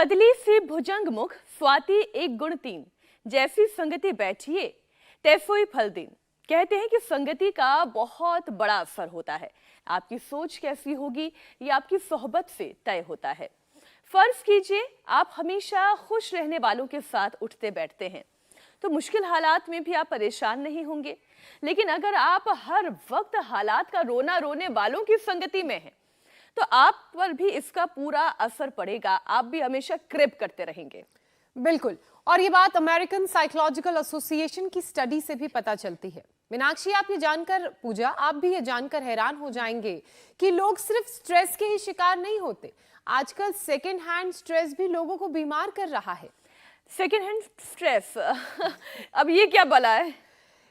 कदली से भुजंग मुख स्वाति एक गुण तीन, जैसी संगति बैठिए तैसोई फल दीन। कहते हैं कि संगति का बहुत बड़ा असर होता है। आपकी सोच कैसी होगी ये आपकी सोहबत से तय होता है। फर्ज कीजिए आप हमेशा खुश रहने वालों के साथ उठते बैठते हैं तो मुश्किल हालात में भी आप परेशान नहीं होंगे। लेकिन अगर आप हर वक्त हालात का रोना रोने वालों की संगति में हैं तो आप पर भी इसका पूरा असर पड़ेगा। आप भी हमेशा क्रिप करते रहेंगे। बिल्कुल, और ये बात अमेरिकन साइकोलॉजिकल एसोसिएशन की स्टडी से भी पता चलती है। मीनाक्षी, आप ये जानकर, पूजा आप भी ये जानकर हैरान हो जाएंगे कि लोग सिर्फ स्ट्रेस के ही शिकार नहीं होते। आजकल सेकेंड हैंड स्ट्रेस भी लोगों को बीमार कर रहा है। सेकेंड हैंड स्ट्रेस अब ये क्या बला है?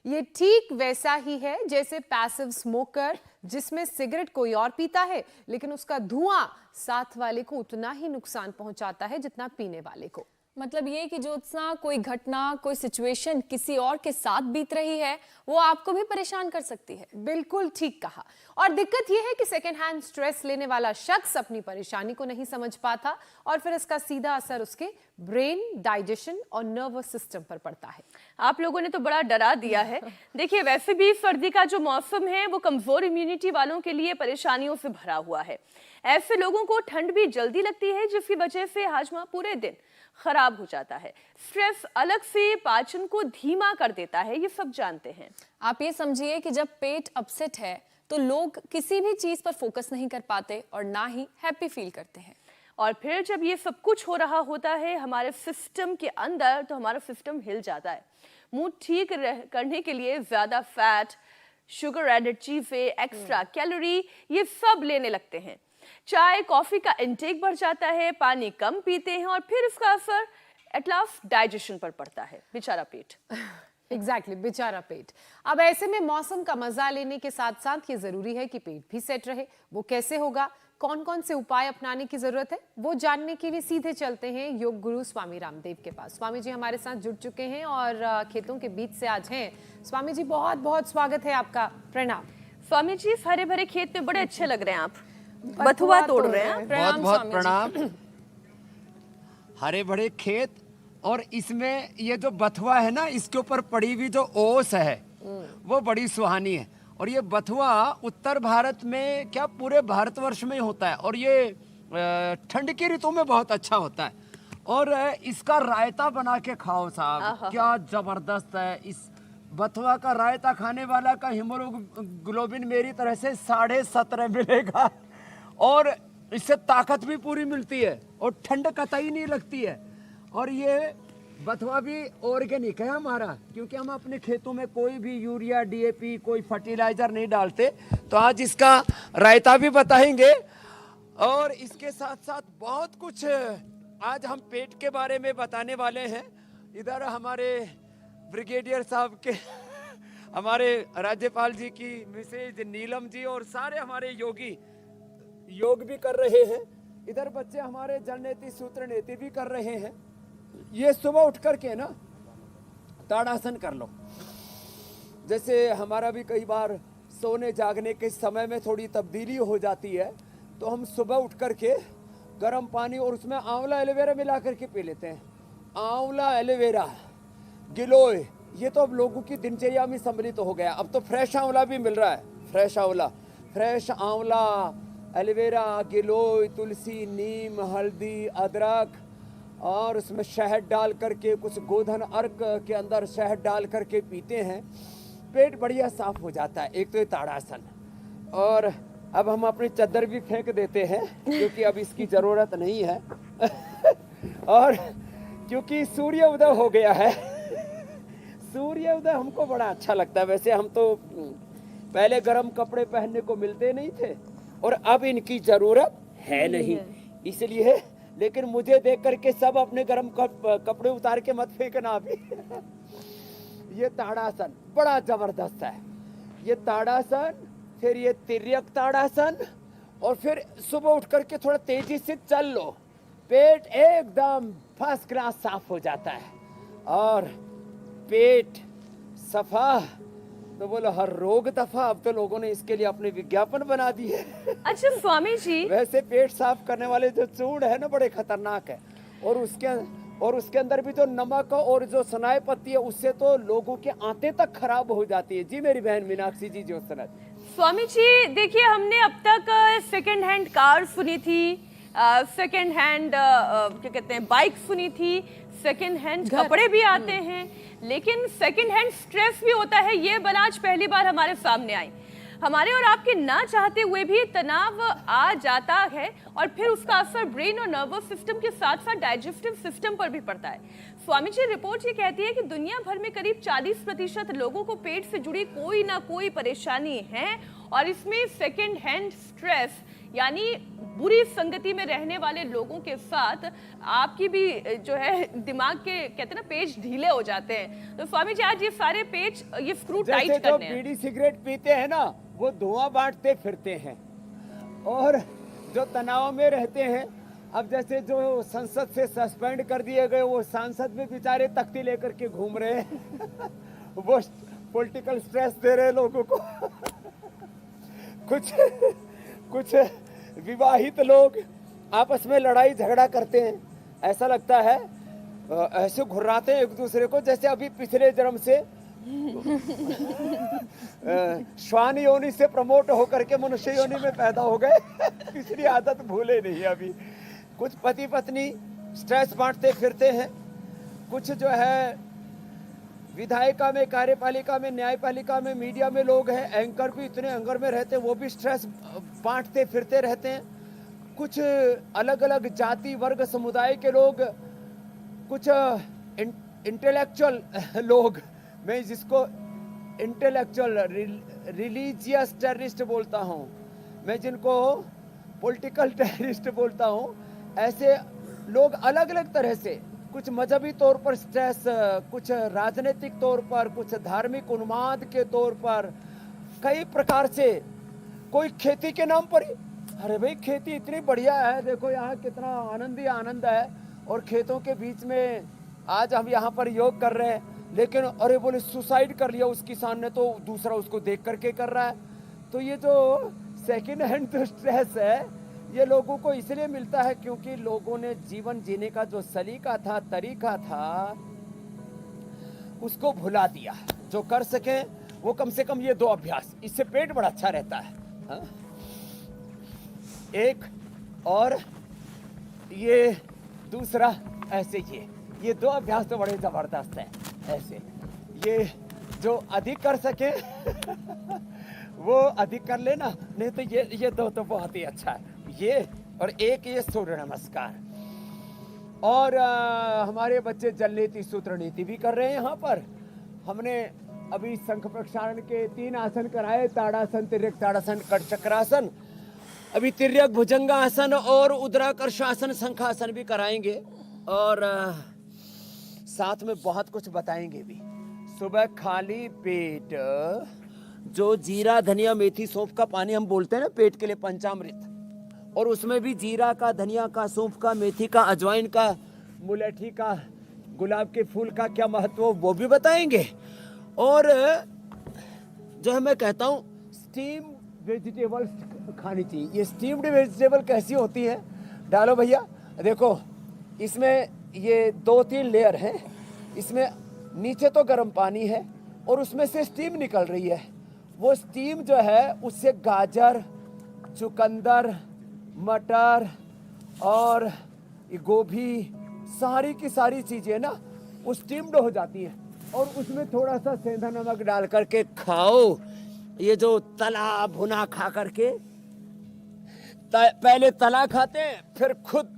ये ठीक वैसा ही है जैसे पैसिव स्मोकर, जिसमें सिगरेट कोई और पीता है लेकिन उसका धुआं साथ वाले को उतना ही नुकसान पहुंचाता है जितना पीने वाले को। मतलब ये कि ज्योत्सना, कोई घटना, कोई सिचुएशन किसी और के साथ बीत रही है वो आपको भी परेशान कर सकती है। बिल्कुल ठीक कहा। और दिक्कत यह है कि सेकेंड हैंड स्ट्रेस लेने वाला शख्स अपनी परेशानी को नहीं समझ पाता और फिर इसका सीधा असर उसके ब्रेन, डाइजेशन और नर्वस सिस्टम पर पड़ता है। आप लोगों ने तो बड़ा डरा दिया है। देखिए, वैसे भी सर्दी का जो मौसम है वो कमजोर इम्यूनिटी वालों के लिए परेशानियों से भरा हुआ है। ऐसे लोगों को ठंड भी जल्दी लगती है जिसकी वजह से हाजमा पूरे दिन खराब हो जाता है। स्ट्रेस अलग से पाचन को धीमा कर देता है, ये सब जानते हैं। आप ये समझिए कि जब पेट अपसेट है तो लोग किसी भी चीज पर फोकस नहीं कर पाते और ना ही हैप्पी फील करते हैं। और फिर जब ये सब कुछ हो रहा होता है हमारे सिस्टम के अंदर तो हमारा सिस्टम हिल जाता है। मूड ठीक करने के लिए ज्यादा फैट, शुगर एडेड चीजें, एक्स्ट्रा कैलोरी, ये सब लेने लगते हैं। चाय कॉफी का इंटेक बढ़ जाता है, पानी कम पीते हैं और फिर इसका असर एट लास्ट डाइजेशन पर पड़ता है। बेचारा पेट। एग्जैक्टली, बेचारा पेट। अब ऐसे में मौसम का मजा लेने के साथ साथ ये जरूरी है कि पेट भी सेट रहे। वो कैसे होगा, कौन कौन से उपाय अपनाने की जरूरत है, वो जानने के लिए सीधे चलते हैं योग गुरु स्वामी रामदेव के पास। स्वामी जी हमारे साथ जुड़ चुके हैं और खेतों के बीच से आज हैं। स्वामी जी, बहुत बहुत स्वागत है आपका। प्रणाम। स्वामी जी, हरे भरे खेत में बड़े अच्छे लग रहे हैं आप। बथुआ तोड़ रहे हैं। बहुत बहुत प्रणाम। हरे भरे खेत, और इसमें ये जो बथुआ है ना, इसके ऊपर पड़ी हुई जो ओस है वो बड़ी सुहानी है। और ये बथुआ उत्तर भारत में, क्या पूरे भारतवर्ष में होता है, और ये ठंड की ऋतु में बहुत अच्छा होता है। और इसका रायता बना के खाओ साहब, क्या जबरदस्त है। इस बथुआ का रायता खाने वाला का हीमोग्लोबिन मेरी तरह से 17.5 मिलेगा और इससे ताकत भी पूरी मिलती है और ठंड कतई नहीं लगती है। और ये बथुआ भी ऑर्गेनिक है हमारा, क्योंकि हम अपने खेतों में कोई भी यूरिया, डीएपी, कोई फर्टिलाइजर नहीं डालते। तो आज इसका रायता भी बताएंगे और इसके साथ साथ बहुत कुछ आज हम पेट के बारे में बताने वाले हैं। इधर हमारे ब्रिगेडियर साहब के हमारे राज्यपाल जी की मिसेज नीलम जी और सारे हमारे योगी योग भी कर रहे हैं। इधर बच्चे हमारे जल नीति सूत्र नीति भी कर रहे हैं। ये सुबह उठ करके ना ताड़ासन कर लो। जैसे हमारा भी कई बार सोने जागने के समय में थोड़ी तब्दीली हो जाती है, तो हम सुबह उठ करके गर्म पानी और उसमें आंवला एलोवेरा मिला करके पी लेते हैं। आंवला एलोवेरा गिलोय, ये तो अब लोगों की दिनचर्या में सम्मिलित हो गया। अब तो फ्रेश आंवला भी मिल रहा है। फ्रेश आंवला, फ्रेश आंवला, एलोवेरा, गिलोय, तुलसी, नीम, हल्दी, अदरक और उसमें शहद डाल करके, कुछ गोधन अर्क के अंदर शहद डाल करके पीते हैं, पेट बढ़िया साफ हो जाता है। एक तो ये ताड़ासन। और अब हम अपनी चादर भी फेंक देते हैं क्योंकि अब इसकी ज़रूरत नहीं है और क्योंकि सूर्य उदय हो गया है। सूर्य उदय हमको बड़ा अच्छा लगता है। वैसे हम तो पहले गर्म कपड़े पहनने को मिलते नहीं थे और अब इनकी जरूरत है नहीं, इसलिए। लेकिन मुझे देख करके सब अपने गर्म कपड़े उतार के मत फेंकना अभी। ये ताड़ासन बड़ा जबरदस्त है। ये ताड़ासन, फिर ये तिर्यक ताड़ासन, और फिर सुबह उठ करके थोड़ा तेजी से चल लो, पेट एकदम फर्स्ट क्लास साफ हो जाता है और पेट सफा तो बोलो हर रोग दफा। अब तो लोगों ने इसके लिए अपने विज्ञापन बना दिए। अच्छा स्वामी जी, वैसे पेट साफ करने वाले जो चूर्ण है ना, बड़े खतरनाक है। और उसके अंदर भी जो नमक और जो सनाई पत्ती है उससे तो लोगों के आंतें तक खराब हो जाती है। जी मेरी बहन मीनाक्षी जी ज्योत्सना। स्वामी जी देखिए, हमने अब तक सेकंड हैंड कार सुनी थी, सेकंड हैंड क्या कहते हैं बाइक सुनी थी, सेकंड हैंड कपड़े भी आते हैं, लेकिन सेकंड हैंड स्ट्रेस भी होता है। ये बात आज पहली बार हमारे सामने आई। हमारे और आपके ना चाहते हुए भी तनाव आ जाता है और फिर उसका असर ब्रेन और नर्वस सिस्टम के साथ साथ डाइजेस्टिव सिस्टम पर भी पड़ता है। स्वामी जी, रिपोर्ट ये कहती है कि दुनिया भर में करीब 40% लोगों को पेट से जुड़ी कोई ना कोई परेशानी है और इसमें सेकंड हैंड स्ट्रेस यानी बुरी संगति में रहने वाले लोगों के साथ आपकी भी जो है दिमाग के कहते हैं ना पेच ढीले हो जाते हैं। तो स्वामी जी आज ये सारे पेच ये स्क्रू टाइट करने हैं। बीड़ी सिगरेट पीते हैं ना वो धुआं बांटते फिरते हैं और जो तनाव में रहते हैं, अब जैसे जो संसद से सस्पेंड कर दिए गए वो सांसद में बेचारे तख्ती लेकर के घूम रहे हैं वो पॉलिटिकल स्ट्रेस दे रहे लोगों को कुछ विवाहित लोग आपस में लड़ाई झगड़ा करते हैं, ऐसा लगता है ऐसे घुर्राते हैं एक दूसरे को जैसे अभी पिछले जन्म से श्वान योनि से प्रमोट होकर के मनुष्य योनि में पैदा हो गए पिछली आदत भूले नहीं अभी। कुछ पति पत्नी स्ट्रेस बांटते फिरते हैं, कुछ जो है विधायिका में, कार्यपालिका में, न्यायपालिका में, मीडिया में लोग हैं, एंकर भी इतने एंगर में रहते हैं वो भी स्ट्रेस बांटते फिरते रहते हैं। कुछ अलग अलग जाति वर्ग समुदाय के लोग, कुछ इंटेलेक्चुअल लोग, मैं जिसको इंटेलेक्चुअल रिलीजियस टेररिस्ट बोलता हूँ, मैं जिनको पॉलिटिकल टेररिस्ट बोलता हूँ, ऐसे लोग अलग अलग तरह से, कुछ मजहबी तौर पर स्ट्रेस, कुछ राजनीतिक तौर पर, कुछ धार्मिक उन्माद के तौर पर, कई प्रकार से। कोई खेती के नाम पर ही, अरे भाई खेती इतनी बढ़िया है, देखो यहाँ कितना आनंद ही आनंद है और खेतों के बीच में आज हम यहाँ पर योग कर रहे हैं, लेकिन अरे बोले सुसाइड कर लिया उस किसान ने तो दूसरा उसको देख करके कर रहा है। तो ये जो सेकंड हैंड जो स्ट्रेस है ये लोगों को इसलिए मिलता है क्योंकि लोगों ने जीवन जीने का जो सलीका था, तरीका था, उसको भुला दिया। जो कर सके वो कम से कम ये 2 अभ्यास, इससे पेट बड़ा अच्छा रहता है। हाँ? एक और ये दूसरा ऐसे ये 2 अभ्यास तो बड़े जबरदस्त है। ऐसे ये जो अधिक कर सके वो अधिक कर लेना, नहीं तो ये 2 तो बहुत ही अच्छा है। ये और एक ये सूर्य नमस्कार। और हमारे बच्चे जल नीति सूत्र नीति भी कर रहे हैं। यहाँ पर हमने अभी शंख प्रक्षालन के 3 आसन कराए, ताड़ासन, तिर्यक ताड़ासन, कट चक्रासन। अभी तिर्यक भुजंगासन और उद्राकर्षासन, शंखासन भी कराएंगे और साथ में बहुत कुछ बताएंगे भी। सुबह खाली पेट जो जीरा धनिया मेथी सौंफ का पानी हम बोलते हैं ना पेट के लिए पंचामृत, और उसमें भी जीरा का, धनिया का, सौंफ का, मेथी का, अजवाइन का, मुलेठी का, गुलाब के फूल का क्या महत्व वो भी बताएंगे। और जो है मैं कहता हूँ स्टीम वेजिटेबल्स खानी चाहिए। ये स्टीम्ड वेजिटेबल कैसी होती है, डालो भैया, देखो इसमें ये 2-3 लेयर हैं। इसमें नीचे तो गर्म पानी है और उसमें से स्टीम निकल रही है। वो स्टीम जो है उससे गाजर, चुकंदर, मटर और गोभी, सारी की सारी चीजें ना वो स्टीम्ड हो जाती हैं और उसमें थोड़ा सा सेंधा नमक डाल करके खाओ। ये जो तला भुना खा करके, पहले तला खाते हैं फिर खुद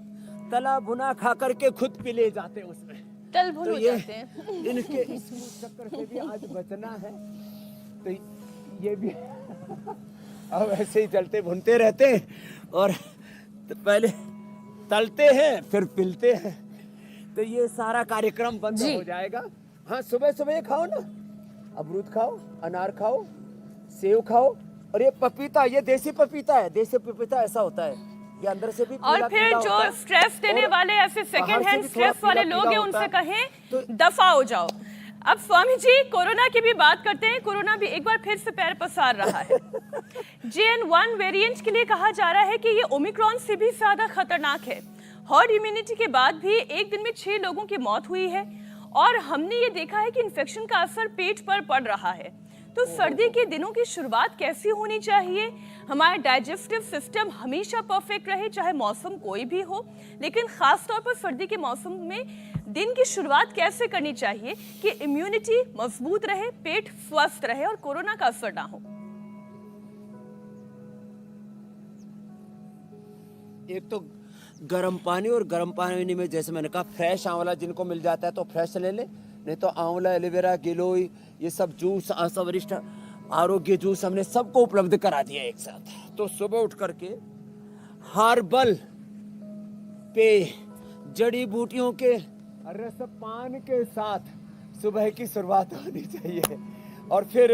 तला भुना खा करके खुद पी ले जाते हैं उसमें, तल भुन तो हो ये जाते हैं। इनके इस चक्कर से भी आज बचना है। तो ये भी अब ऐसे ही चलते भुनते रहते हैं और तो पहले तलते हैं फिर पिलते हैं, तो ये सारा कार्यक्रम बंद हो जाएगा। हाँ, सुबह सुबह खाओ ना, अमरूद खाओ, अनार खाओ, सेव खाओ, और ये पपीता, ये देसी पपीता है। देसी पपीता ऐसा होता है, ये अंदर से भी और फिर जो स्ट्रेस देने वाले ऐसे सेकंड हैंड स्ट्रेस वाले लोग हैं उनसे कहें दफा हो जाओ। अब स्वामी जी कोरोना की भी बात करते हैं। कोरोना भी एक बार फिर से पैर पसार रहा है। JN.1 वेरिएंट के लिए कहा जा रहा है कि ये ओमिक्रॉन से भी ज्यादा खतरनाक है। हर्ड इम्यूनिटी के बाद भी एक दिन में 6 लोगों की मौत हुई है और हमने ये देखा है कि इन्फेक्शन का असर पेट पर पड़ रहा है। तो सर्दी के दिनों की शुरुआत कैसी होनी चाहिए? हमारा डाइजेस्टिव सिस्टम हमेशा परफेक्ट रहे, चाहे मौसम कोई भी हो, लेकिन खास तौर पर सर्दी के मौसम में दिन की शुरुआत कैसे करनी चाहिए कि इम्यूनिटी मजबूत रहे, पेट स्वस्थ रहे और कोरोना का असर ना हो? एक तो गर्म पानी, और गर्म पानी में जैसे मैंने कहा फ्रेश आंवला जिनको मिल जाता है तो फ्रेश ले ले, नहीं तो आंवला, एलोवेरा, गिलोय, ये सब जूस, आशा वरिष्ठ आरोग्य जूस हमने सबको उपलब्ध करा दिया एक साथ। तो सुबह उठ करके हर्बल पेय, जड़ी बूटियों के रसपान के साथ सुबह की शुरुआत होनी चाहिए। और फिर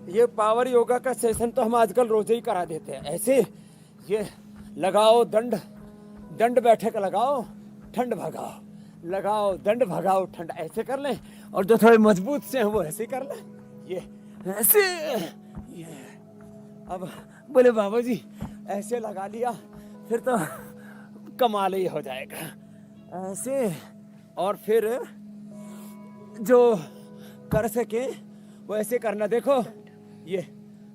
ये पावर योगा का सेशन तो हम आजकल रोज ही करा देते हैं। ऐसे ये लगाओ दंड बैठक लगाओ, ठंड भगाओ, लगाओ दंड भगाओ ठंड, ऐसे कर लें। और जो थोड़े मजबूत से हैं वो ऐसे कर लें, ये ऐसे, ये। अब बोले बाबा जी ऐसे लगा लिया फिर तो कमाल ही हो जाएगा, ऐसे। और फिर जो कर सके वो ऐसे करना। देखो ये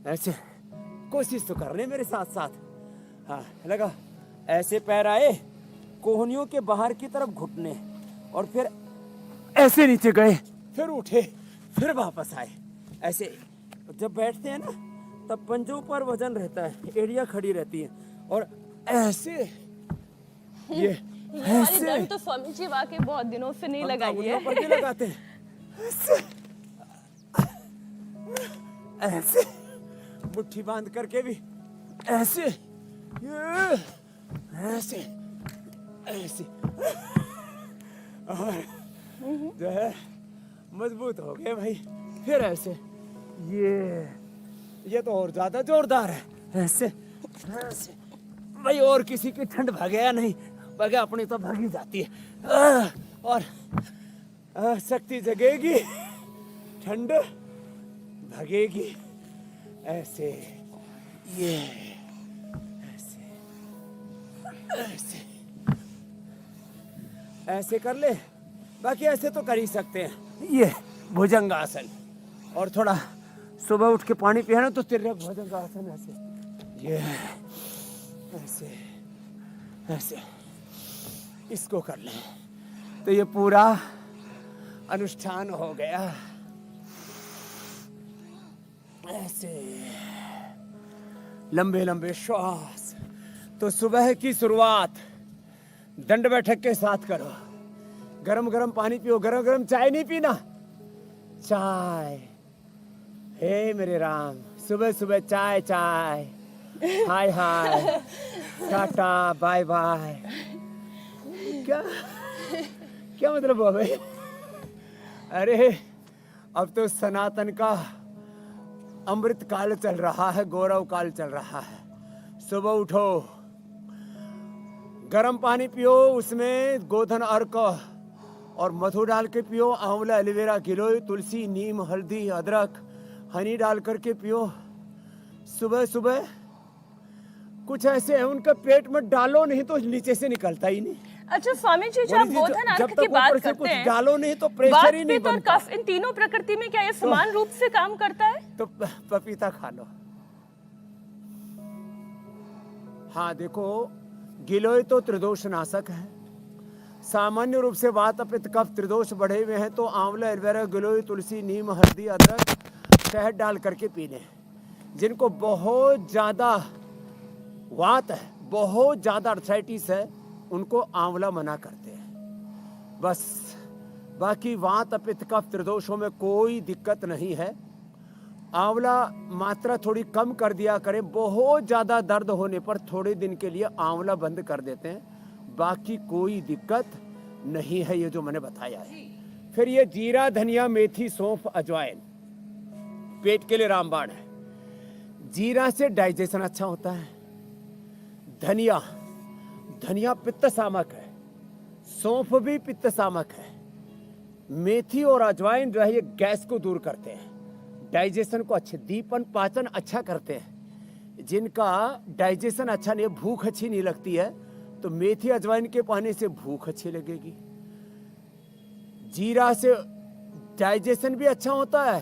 ऐसे कोशिश तो कर ले मेरे साथ साथ। हाँ लगा, ऐसे पैर आए, कोहनियों के बाहर की तरफ घुटने, और फिर ऐसे नीचे गए, फिर उठे, फिर वापस आए। ऐसे जब बैठते हैं ना तब पंजों पर वजन रहता है, एड़ियां खड़ी रहती हैं, और ऐसे ये वाली दंड तो स्वामी जी वाकई बहुत दिनों से नहीं लगाई है। पर भी लगाते हैं ऐसे, ऐसे मुट्ठी बांध करके भी ऐसे, ये ऐसे ऐसे, और जो है मजबूत हो गए भाई। फिर ऐसे, ये तो और ज्यादा जोरदार है, ऐसे ऐसे भाई। और किसी की ठंड भगे नहीं, भगे अपनी तो भगी जाती है। और शक्ति जगेगी, ठंड भगेगी। ऐसे, ये ऐसे ऐसे ऐसे कर ले। बाकी ऐसे तो कर ही सकते हैं, ये भुजंगासन। और थोड़ा सुबह उठ के पानी पिया ना तो तिर्यक भुजंगासन, ऐसे, ये ऐसे ऐसे इसको कर ले तो ये पूरा अनुष्ठान हो गया। ऐसे लंबे लंबे श्वास। तो सुबह की शुरुआत दंड बैठक के साथ करो। गरम गरम पानी पियो, गरम गरम चाय नहीं पीना, चाय। हे मेरे राम, सुबह सुबह चाय चाय, हाय हाय, टाटा बाय बाय। क्या क्या मतलब हुआ भाई? अरे अब तो सनातन का अमृत काल चल रहा है, गौरव काल चल रहा है। सुबह उठो, गर्म पानी पियो, उसमें गोधन अर्क और मधु डाल के पियो, आंवला, एलोवेरा, गिलोय, तुलसी, नीम, हल्दी, अदरक, हनी डाल करके पियो। सुबह सुबह कुछ ऐसे है उनका पेट में डालो नहीं तो नीचे से निकलता ही नहीं। अच्छा स्वामी जी, जब गोधन अर्क की बात करते हैं, डालो नहीं तो प्रेशर ही नहीं बनता। इन तीनों प्रकृति में क्या ये समान रूप से काम करता है? तो पपीता खा लो। हाँ देखो, गिलोय तो त्रिदोष नाशक है। सामान्य रूप से वात, पित्त, कफ त्रिदोष बढ़े हुए हैं तो आंवला, एलोवेरा, गिलोय, तुलसी, नीम, हल्दी, अदरक, शहद डाल करके पी लें। जिनको बहुत ज्यादा वात है, बहुत ज्यादा अर्थराइटिस है, उनको आंवला मना करते हैं बस। बाकी वात, पित्त, कफ त्रिदोषों में कोई दिक्कत नहीं है। आंवला मात्रा थोड़ी कम कर दिया करें। बहुत ज्यादा दर्द होने पर थोड़े दिन के लिए आंवला बंद कर देते हैं, बाकी कोई दिक्कत नहीं है, ये जो मैंने बताया है। फिर ये जीरा, धनिया, मेथी, सौंफ, अजवाइन पेट के लिए रामबाण है। जीरा से डाइजेशन अच्छा होता है। धनिया पित्त सामक है, सौंफ भी पित्त सामक है। मेथी और अजवाइन जो है ये गैस को दूर करते हैं, डाइजेशन को अच्छे, दीपन पाचन अच्छा करते हैं। जिनका डाइजेशन अच्छा नहीं है, भूख अच्छी नहीं लगती है, तो मेथी अजवाइन के पानी से भूख अच्छी लगेगी। जीरा से डाइजेशन भी अच्छा होता है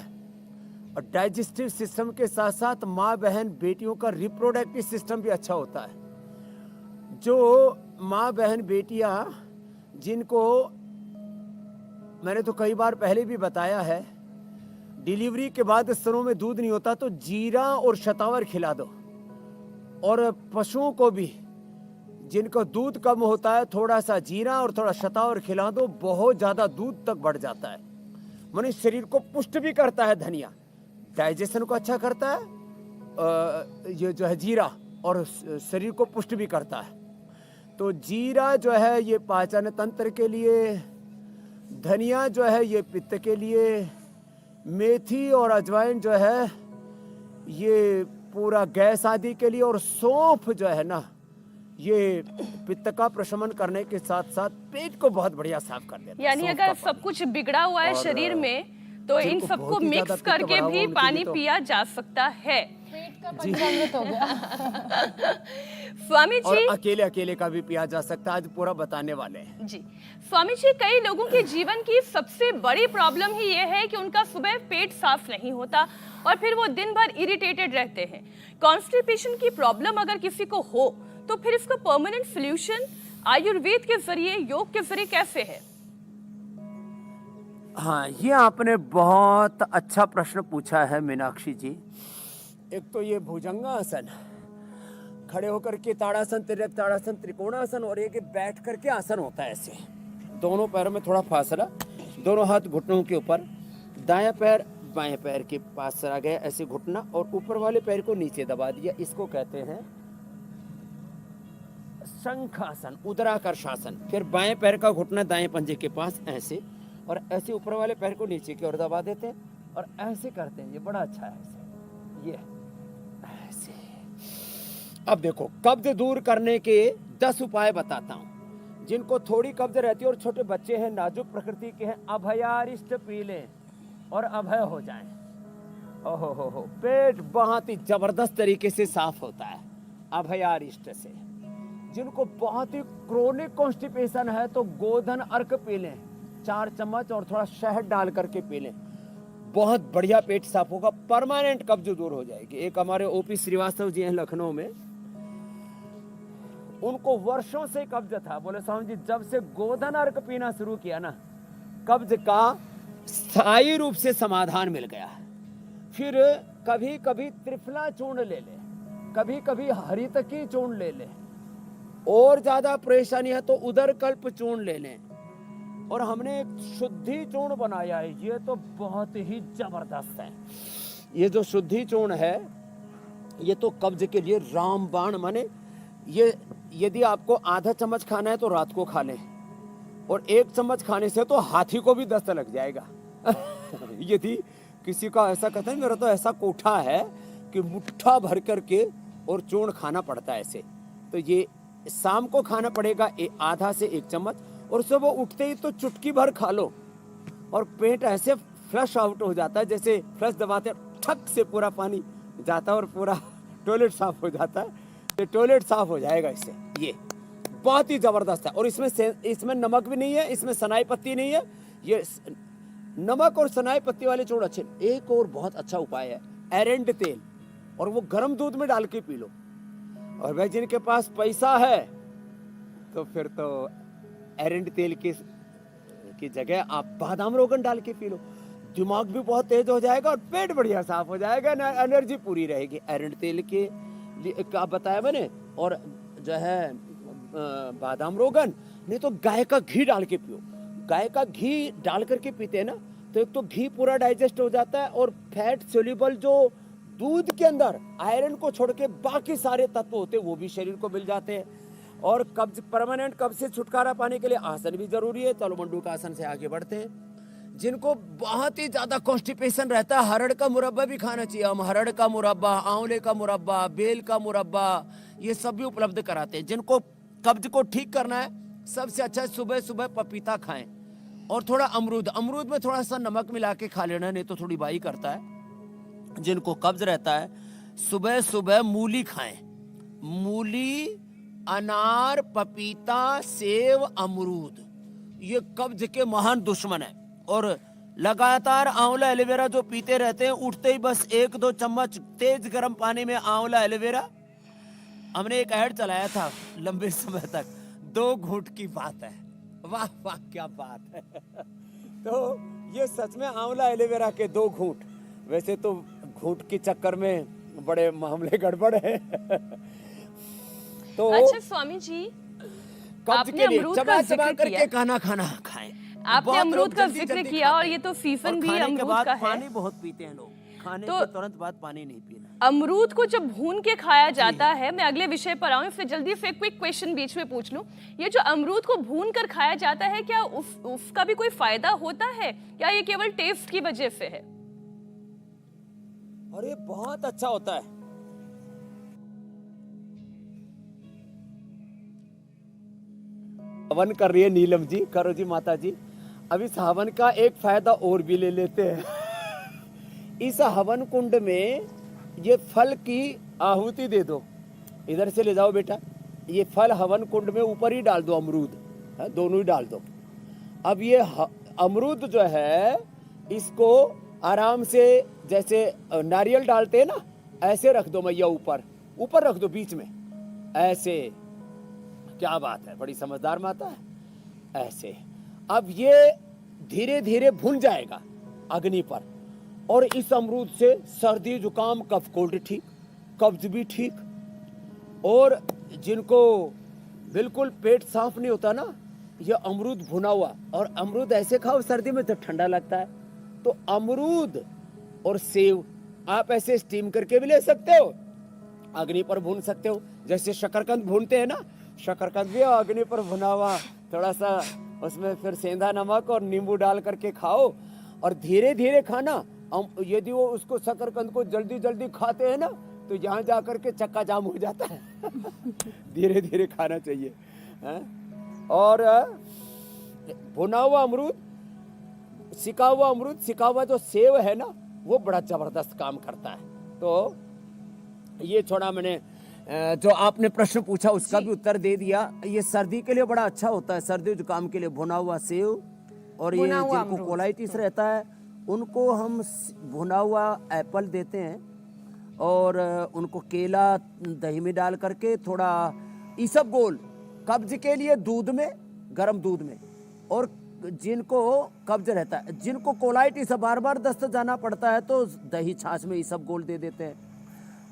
और डाइजेस्टिव सिस्टम के साथ साथ माँ बहन बेटियों का रिप्रोडक्टिव सिस्टम भी अच्छा होता है। जो माँ बहन बेटियां जिनको मैंने तो कई बार पहले भी बताया है, डिलीवरी के बाद स्तनों में दूध नहीं होता तो जीरा और शतावर खिला दो। और पशुओं को भी जिनको दूध कम होता है थोड़ा सा जीरा और थोड़ा शतावर खिला दो, बहुत ज्यादा दूध तक बढ़ जाता है। माने शरीर को पुष्ट भी करता है धनिया, डाइजेशन को अच्छा करता है ये जो है जीरा, और शरीर को पुष्ट भी करता है। तो जीरा जो है ये पाचन तंत्र के लिए, धनिया जो है ये पित्त के लिए, मेथी और अजवाइन जो है ये पूरा गैस आदि के लिए, और सौंफ जो है ना ये पित्त का प्रशमन करने के साथ साथ पेट को बहुत बढ़िया साफ कर देता है। यानी सौंफ अगर का सब कुछ बिगड़ा हुआ है और, शरीर में तो इन जिनको सबको बहुत ही ज्यादा मिक्स पित्त करके बढ़ा हुआ भी उनके पानी लिए तो- पिया जा सकता है। पंचामृत हो गया। स्वामी और जी, अकेले अकेले का भी पिया जा सकता है। आज पूरा बताने वाले हैं। जी स्वामी जी, कई लोगों के जीवन की सबसे बड़ी प्रॉब्लम ही ये है कि उनका सुबह पेट साफ नहीं होता और फिर वो दिन भर इरिटेटेड रहते हैं। कॉन्स्टिपेशन की प्रॉब्लम अगर किसी को हो तो फिर इसका परमानेंट सॉल्यूशन आयुर्वेद के जरिए, योग के जरिए कैसे है? हाँ, ये आपने बहुत अच्छा प्रश्न पूछा है मीनाक्षी जी। एक तो ये भुजंगासन, खड़े होकर के ताड़ासन, तिर्यक ताड़ासन, त्रिकोणासन, और एक बैठ करके आसन होता है ऐसे। दोनों पैरों में थोड़ा फासला, दोनों हाथ घुटनों के ऊपर, दायां पैर बाएं पैर के पास चला गया ऐसे घुटना, और ऊपर वाले पैर को नीचे दबा दिया। इसको कहते हैं शंखासन, उदराकर्षासन। फिर बाएं पैर का घुटना दाएं पंजे के पास ऐसे, और ऐसे ऊपर वाले पैर को नीचे की ओर दबा देते हैं और ऐसे करते हैं। ये बड़ा अच्छा है ऐसे, ये ऐसे। अब देखो, कब्ज दूर करने के 10 उपाय बताता हूं। जिनको थोड़ी कब्ज रहती है और छोटे बच्चे हैं, नाजुक प्रकृति के हैं, अभयारिष्ट पी लें और अभय हो जाएं। ओहो हो, पेट बहुत ही जबरदस्त तरीके से साफ होता है अभयारिष्ट से। जिनको बहुत ही क्रोनिक कॉन्स्टिपेशन है तो गोधन अर्क पी लें 4 चम्मच, और थोड़ा शहद डाल करके पी लें। बहुत बढ़िया पेट साफ होगा, परमानेंट कब्ज दूर हो जाएगी। एक हमारे ओपी श्रीवास्तव जी हैं लखनऊ में, उनको वर्षों से कब्ज था। बोले स्वामी जी, जब से गोधन अर्क पीना शुरू किया ना, कब्ज का स्थायी रूप से समाधान मिल गया। फिर कभी कभी त्रिफला चूर्ण ले ले, कभी कभी हरितकी चूर्ण ले ले, और ज्यादा परेशानी है तो उदर कल्प चूर्ण ले लें। और हमने एक शुद्धि चूर्ण बनाया है, ये तो बहुत ही जबरदस्त है। ये जो शुद्धि चूर्ण है ये तो कब्ज के लिए रामबाण। माने ये यदि आपको आधा चम्मच खाना है तो रात को खा लें, और 1 चम्मच खाने से तो हाथी को भी दस्त लग जाएगा। यदि किसी का ऐसा कहता है, मेरा तो ऐसा कोठा है कि मुट्ठा भर करके और चूर्ण खाना पड़ता है ऐसे, तो ये शाम को खाना पड़ेगा आधा से 1 चम्मच, और सुबह उठते ही तो चुटकी भर खा लो, और पेट ऐसे फ्लश आउट हो जाता है, जैसे फ्लश दबाते ठक से पूरा पानी जाता है और पूरा टॉयलेट साफ हो जाता है। तो टॉयलेट साफ हो जाएगा इससे। ये बहुत ही जबरदस्त है। और इसमें नमक भी नहीं है, इसमें सनाई पत्ती नहीं है। ये नमक और सनाई पत्ती वाले चूर्ण अच्छे। एक और बहुत अच्छा उपाय है एरंड तेल, और वो गर्म दूध में डाल के पी लो। और भाई जिनके पास पैसा है तो फिर तो एरंड तेल की जगह आप बादाम रोगन डाल के पी लो। दिमाग भी बहुत तेज हो जाएगा और पेट बढ़िया साफ हो जाएगा, एनर्जी पूरी रहेगी। एरंड तेल के क्या बताया मैंने, और जो है बादाम रोगन, नहीं तो गाय का घी डाल के पियो। गाय का घी डाल करके पीते हैं ना, तो एक तो घी पूरा डाइजेस्ट हो जाता है, और फैट सोल्यूबल जो दूध के अंदर आयरन को छोड़ के बाकी सारे तत्व होते हैं वो भी शरीर को मिल जाते हैं। और कब्ज, परमानेंट कब्ज से छुटकारा पाने के लिए आसन भी जरूरी है। चलो मंडूक आसन से आगे बढ़ते हैं। जिनको बहुत ही ज्यादा कॉन्स्टिपेशन रहता है, हरड़ का मुरब्बा भी खाना चाहिए। हम हरड़ का मुरब्बा, आंवले का मुरब्बा, बेल का मुरब्बा, ये सब भी उपलब्ध कराते हैं। जिनको कब्ज को ठीक करना है, सबसे अच्छा है सुबह सुबह पपीता खाएं, और थोड़ा अमरूद में थोड़ा सा नमक मिला के खा लेना, नहीं तो थोड़ी बाई करता है। जिनको कब्ज रहता है, सुबह सुबह मूली खाएं। मूली अनार, पपीता, सेब, अमरूद ये कब्ज के महान दुश्मन है। और लगातार आंवला एलोवेरा जो पीते रहते हैं, उठते ही बस 1-2 चम्मच तेज गर्म पानी में आंवला एलोवेरा। हमने एक ऐड चलाया था लंबे समय तक, 2 घूंट की बात है। वाह वाह क्या बात है। तो ये सच में आंवला एलोवेरा के 2 घूंट। वैसे तो घूंट के चक्कर में बड़े मामले गड़बड़ है। तो अच्छा स्वामी जी, कब्ज आपने के लिए अमरूद चबा का चबा जिक्र करके किया। खाना खाएं। आपने बहुत अमरूद लोग का जल्दी जिक्र जल्दी किया खाते और हैं। ये तो सीजन और भी खाने के अमरूद बाद का है। पानी बहुत पीते हैं लोग, खाने तो के तुरंत बाद पानी नहीं पीना। अमरूद को जब भून के खाया जाता है, मैं अगले विषय पर आऊं, इसलिए जल्दी से क्विक क्वेश्चन बीच में पूछ लूं। ये जो अमरूद को भून कर खाया जाता है, क्या उसका भी कोई फायदा होता है या ये केवल टेस्ट की वजह से है? अरे बहुत अच्छा होता है। हवन कर रही है नीलम जी, करो जी माता जी। अब इस हवन का एक फायदा और भी ले लेते हैं। इस हवन कुंड में ये फल की आहुति दे दो। इधर से ले जाओ बेटा, ये फल हवन कुंड में ऊपर ही डाल दो, अमरूद दोनों ही डाल दो। अब ये अमरूद जो है, इसको आराम से जैसे नारियल डालते हैं ना, ऐसे रख दो मैया, ऊपर ऊपर रख दो, बीच में ऐसे। क्या बात है, बड़ी समझदार माता है। ऐसे अब ये धीरे धीरे भुन जाएगा अग्नि पर, और इस अमरूद से सर्दी जुकाम कफ कोल्ड ठीक, कब्ज भी ठीक। और जिनको बिल्कुल पेट साफ नहीं होता ना, ये अमरूद भुना हुआ, और अमरूद ऐसे खाओ सर्दी में तो ठंडा लगता है। तो अमरूद और सेव आप ऐसे स्टीम करके भी ले सकते हो, अग्नि पर भून सकते हो। जैसे शकरकंद भूनते हैं ना, शकरकंद भी अग्नि पर भुना हुआ, थोड़ा सा उसमें फिर सेंधा नमक और नींबू डाल करके खाओ, और धीरे धीरे खाना। यदि वो उसको शकरकंद को जल्दी जल्दी खाते हैं ना, तो यहाँ जा करके चक्का जाम हो जाता है। धीरे धीरे खाना चाहिए है? और भुना हुआ अमरूद, सिका हुआ अमरूद, सिका हुआ जो सेव है ना, वो बड़ा जबरदस्त काम करता है। तो ये छोड़ा मैंने, जो आपने प्रश्न पूछा उसका भी उत्तर दे दिया। ये सर्दी के लिए बड़ा अच्छा होता है, सर्दी जुकाम के लिए भुना हुआ सेव। और ये जिनको कोलाइटिस रहता है, उनको हम भुना हुआ एप्पल देते हैं, और उनको केला दही में डाल करके थोड़ा इसबगोल, कब्ज के लिए दूध में, गर्म दूध में। और जिनको कब्ज रहता है, जिनको कोलाइटिस बार बार दस्त जाना पड़ता है, तो दही छाछ में इसबगोल दे देते हैं।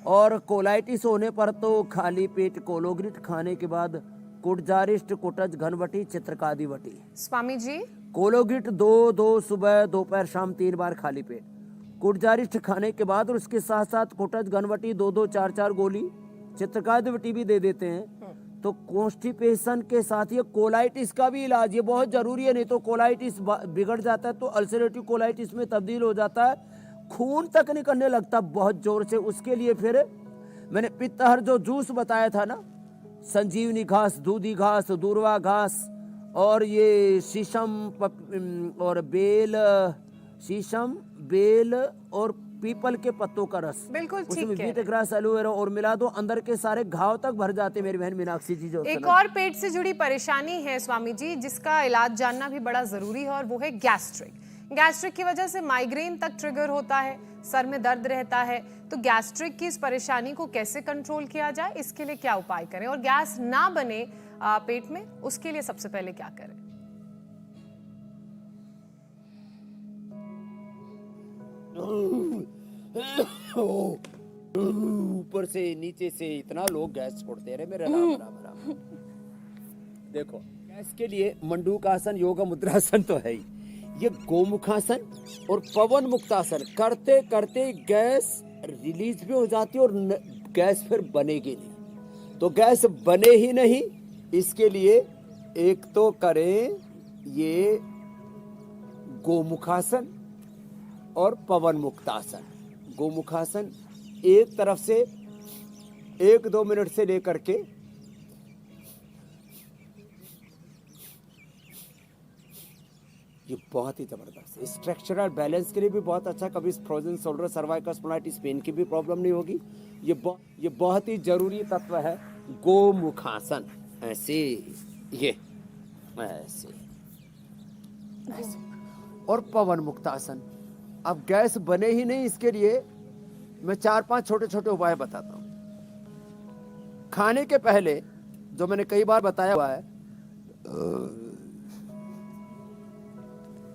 और कोलाइटिस होने पर तो खाली पेट कोलोग्रिट खाने के बाद कुटजारिष्ट, कुटज, घनवटी, चित्रकादिवटी। स्वामी जी, कोलोग्रिट 2 सुबह, दोपहर, शाम 3 बार खाली पेट। कुटजारिष्ट खाने के बाद, और उसके साथ साथ कुटज, घनवटी 2-2, 4-4 गोली, चित्रकादिवटी भी दे देते हैं। तो कॉन्स्टिपेशन के साथ ये कोलाइटिस का भी इलाज, ये बहुत जरूरी है, नहीं तो कोलाइटिस बिगड़ जाता है तो अल्सरेटिव कोलाइटिस में तब्दील हो जाता है, खून तक निकलने लगता बहुत जोर से। उसके लिए फिर मैंने पित्तहर जो जूस बताया था ना, संजीवनी घास, दूधी घास, दूर्वा घास, और ये शीशम और बेल, शीशम, बेल और पीपल के पत्तों का रस, बिल्कुल ठीक उसमें है। बीट ग्रास, एलोवेरा और मिला दो, अंदर के सारे घाव तक भर जाते। मेरी बहन मीनाक्षी जी, जो एक और पेट से जुड़ी परेशानी है स्वामी जी, जिसका इलाज जानना भी बड़ा जरूरी है, और वो है गैस्ट्रिक। गैस्ट्रिक की वजह से माइग्रेन तक ट्रिगर होता है, सर में दर्द रहता है। तो गैस्ट्रिक की इस परेशानी को कैसे कंट्रोल किया जाए, इसके लिए क्या उपाय करें, और गैस ना बने पेट में, उसके लिए सबसे पहले क्या करें? ऊपर से नीचे से इतना लोग गैस छोड़ते रहे मेरे राम राम राम। देखो, गैस के लिए मंडूकासन, योग मुद्रासन तो है ही, ये गोमुखासन और पवन मुक्तासन करते करते गैस रिलीज भी हो जाती है, और गैस फिर बनेगी नहीं। तो गैस बने ही नहीं, इसके लिए एक तो करें ये गोमुखासन और पवन मुक्तासन। गोमुखासन एक तरफ से 1-2 मिनट से लेकर के ये बहुत ही जबरदस्त है। स्ट्रक्चरल बैलेंस के लिए भी बहुत अच्छा, कभी frozen shoulder, cervical spondylitis pain की भी प्रॉब्लम नहीं होगी। ये बहुत ही जरूरी तत्व है। गोमुखासन, ऐसे, ये ऐसे ऐसे, और पवन मुक्तासन। अब गैस बने ही नहीं, इसके लिए मैं 4-5 छोटे छोटे उपाय बताता हूं। खाने के पहले, जो मैंने कई बार बताया हुआ है,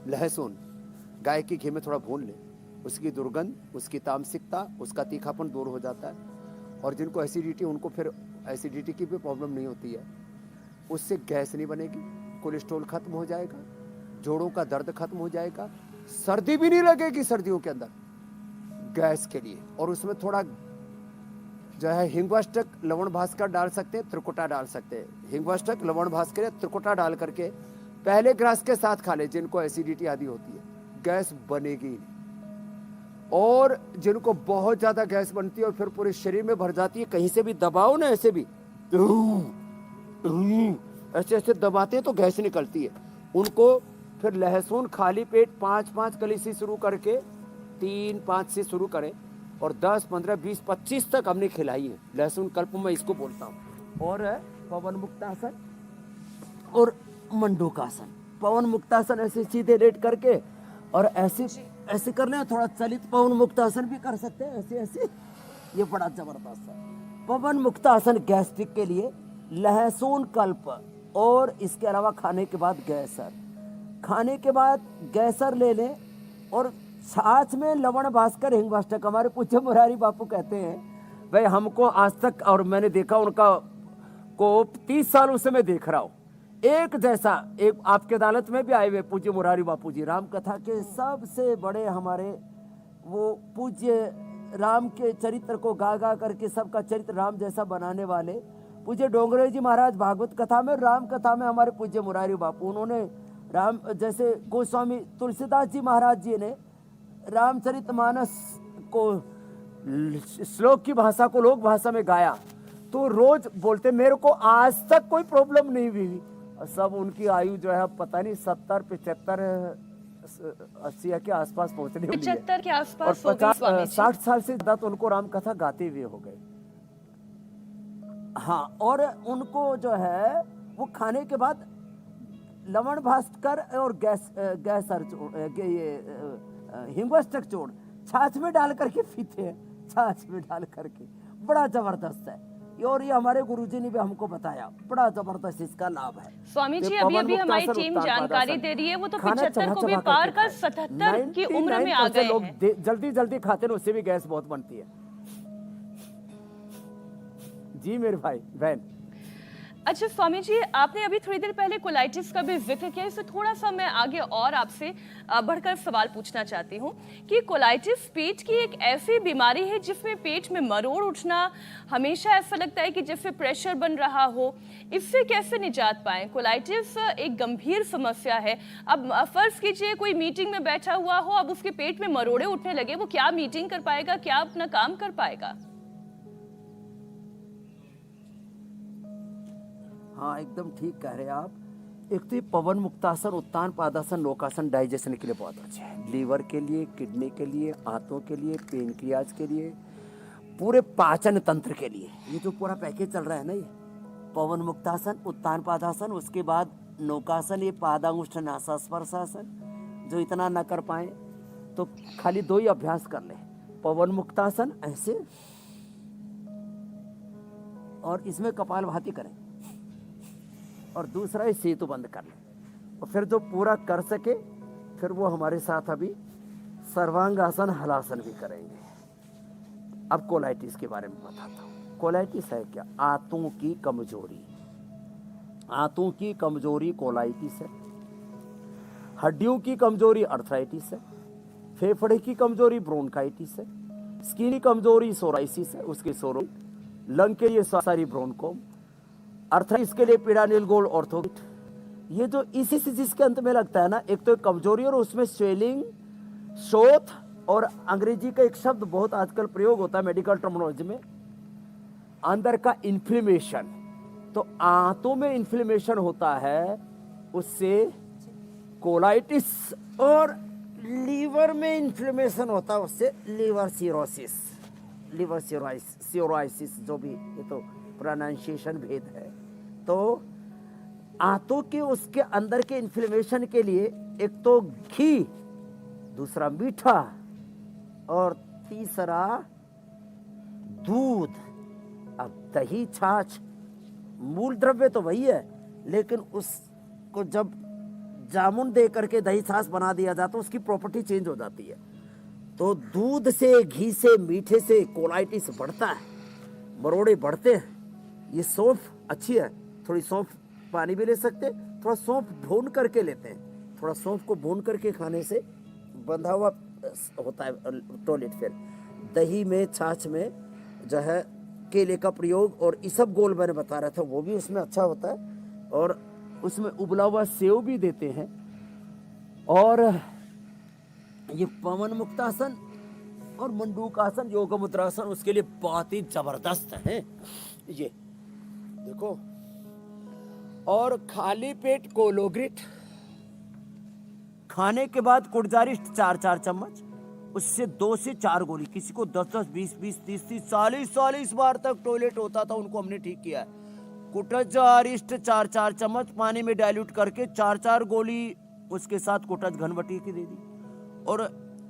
लहसुन गाय की घी में थोड़ा भून ले, उसकी दुर्गंध, उसकी तामसिकता, उसका तीखापन दूर हो जाता है। और जिनको एसिडिटी, उनको फिर एसिडिटी की भी प्रॉब्लम नहीं होती है, उससे गैस नहीं बनेगी, कोलेस्ट्रॉल खत्म हो जाएगा, जोड़ों का दर्द खत्म हो जाएगा, सर्दी भी नहीं लगेगी सर्दियों के अंदर गैस के लिए। और उसमें थोड़ा जो है हिंगवाष्टक, लवण भास्कर डाल सकते हैं, त्रिकुटा डाल सकते हैं। हिंगवाष्टक, लवण भास्कर या त्रिकुटा डाल करके पहले ग्रास के साथ खा ले, जिनको एसिडिटी आदि होती है, गैस बनेगी नहीं। और जिनको बहुत ज्यादा गैस बनती है और फिर पूरे शरीर में भर जाती है, कहीं से भी दबाओ ना, ऐसे भी ऐसे ऐसे दबाते हैं तो गैस निकलती है, उनको फिर लहसुन खाली पेट 5-5 कली से शुरू करके 3-5 से शुरू करें और 10, 15, 20, 25 तक हमने खिलाई है। लहसुन कल्प में इसको बोलता हूँ। और पवन मुक्तासन और मंडूकासन। पवन मुक्तासन ऐसे सीधे लेट करके, और ऐसे ऐसे करना है, थोड़ा चलित पवन मुक्तासन भी कर सकते हैं, ऐसे ऐसे, ये बड़ा जबरदस्त है। पवन मुक्तासन गैस्ट्रिक के लिए, लहसुन कल्प, और इसके अलावा खाने के बाद गैसर। खाने के बाद गैसर ले लें और छाछ में लवण भास्कर, हिंगवाष्टक। हमारे पूज्य मुरारी बापू कहते हैं, भाई हमको आज तक, और मैंने देखा उनका को 30 सालों से मैं देख रहा हूँ, एक जैसा, एक आपके अदालत में भी आए हुए पूज्य मुरारी बापू जी, राम कथा के सबसे बड़े हमारे, वो पूज्य राम के चरित्र को गा गा करके सबका चरित्र राम जैसा बनाने वाले पूज्य डोंगरे जी महाराज, भागवत कथा में, राम कथा में हमारे पूज्य मुरारी बापू, उन्होंने राम, जैसे गोस्वामी तुलसीदास जी महाराज जी ने रामचरितमानस को श्लोक की भाषा को लोक भाषा में गाया, तो रोज बोलते, मेरे को आज तक कोई प्रॉब्लम नहीं हुई। सब उनकी आयु जो है पता नहीं 70, 75, 80 के आसपास पहुंचने वाली है, 75 के और आसपास हो गई स्वामी जी। 60 साल से ज्यादा तो उनको राम कथा गाते हुए हो गए। हाँ, और उनको जो है वो खाने के बाद लवण भास्कर और गैसर, ये हिंगवाष्टक चूर्ण छाछ में डाल करके पीते हैं, छाछ में डाल करके, बड़ा जबरदस्त है। और ये हमारे गुरुजी ने भी हमको बताया, बड़ा जबरदस्त इसका लाभ है। स्वामी जी, ये अभी पवन अभी हमारी मुक्तासन, टीम उत्तान जानकारी पादासन। दे रही है, वो तो खाना 75 को भी चबा पार करके कर खाएं। 77 की उम्र में आ 99% गए लोग हैं। जल्दी जल्दी खाते हैं, उससे भी गैस बहुत बनती है। जी मेरे भाई बहन। अच्छा स्वामी जी, आपने अभी थोड़ी देर पहले कोलाइटिस का भी जिक्र किया, इससे थोड़ा सा मैं आगे और आपसे बढ़कर सवाल पूछना चाहती हूँ कि कोलाइटिस पेट की एक ऐसी बीमारी है जिसमें पेट में मरोड़ उठना, हमेशा ऐसा लगता है कि जैसे प्रेशर बन रहा हो, इससे कैसे निजात पाएं? कोलाइटिस एक गंभीर समस्या है। अब फर्ज कीजिए कोई मीटिंग में बैठा हुआ हो, अब उसके पेट में मरोड़े उठने लगे, वो क्या मीटिंग कर पाएगा, क्या अपना काम कर पाएगा? हाँ, एकदम ठीक कह रहे हैं आप। एक तो ये पवन मुक्तासन, उत्तान पादासन, नौकासन डाइजेशन के लिए बहुत अच्छे हैं, लीवर के लिए, किडनी के लिए, आंतों के लिए, पेनक्रियाज के लिए, पूरे पाचन तंत्र के लिए। ये जो पूरा पैकेज चल रहा है ना, ये पवन मुक्तासन, उत्तान पादासन, उसके बाद नौकासन, ये पादांगुष्ठ नासास्पर्शासन। जो इतना ना कर पाए तो खाली 2 ही अभ्यास कर ले, पवन मुक्तासन ऐसे, और इसमें कपालभाति करें, और दूसरा ही सेतु बंद कर ले। और फिर जो पूरा कर सके, फिर वो हमारे साथ अभी सर्वांगासन, हलासन भी करेंगे। अब कोलाइटिस के बारे में बताता हूँ। कोलाइटिस है क्या? आंतों की कमजोरी। आंतों की कमजोरी कोलाइटिस है। हड्डियों की कमजोरी अर्थराइटिस है। फेफड़े की कमजोरी ब्रोंकाइटिस है। स्किन की कमजोरी सोराइसिस है, उसके सोरो। लंग के लिए सारी ब्रोनकोम। अर्थराइटिस के लिए पीड़ानील गोल्ड ऑर्थोगिट। ये जो इसी जिसके अंत में लगता है ना, एक तो कमजोरी और उसमें स्वेलिंग, शोथ, और अंग्रेजी का एक शब्द बहुत आजकल प्रयोग होता है मेडिकल टर्मिनोलॉजी में, अंदर का इन्फ्लेमेशन। तो आंतों में इन्फ्लेमेशन होता है, उससे कोलाइटिस, और लीवर में इन्फ्लेमेशन होता है, उससे लीवर सिरोसिस, लीवर सिरोसिस जो भी, ये तो प्रोनाउंसिएशन भेद है। तो आंतों के उसके अंदर के इन्फ्लेमेशन के लिए एक तो घी, दूसरा मीठा और तीसरा दूध। अब दही छाछ मूल द्रव्य तो वही है, लेकिन उसको जब जामुन दे करके दही छाछ बना दिया जाता है उसकी प्रॉपर्टी चेंज हो जाती है। तो दूध से, घी से, मीठे से कोलाइटिस बढ़ता है, मरोड़े बढ़ते हैं। ये सौंफ अच्छी है, थोड़ी सौंफ पानी भी ले सकते हैं, थोड़ा सौंफ भून करके लेते हैं। थोड़ा सौंफ को भून करके खाने से बंधा हुआ होता है टॉयलेट। फिर दही में, छाछ में जो है केले का प्रयोग और इसबगोल मैंने बता रहा था वो भी उसमें अच्छा होता है। और उसमें उबला हुआ सेव भी देते हैं। और ये पवन मुक्तासन और मंडूकासन, योग मुद्रासन उसके लिए बहुत ही जबरदस्त है ये देखो। और खाली पेट कोलोग्रिट, खाने के बाद कुटजारिष्ट 4-4 चम्मच, उससे 2 से 4 गोली। किसी को 10-10, 20-20, 30-30, 40-40 बार तक टॉयलेट होता था, उनको हमने ठीक किया है। कुटजारिष्ट 4-4 चम्मच पानी में डाइल्यूट करके 4-4 गोली उसके साथ कुटज घनवटी की दे दी। और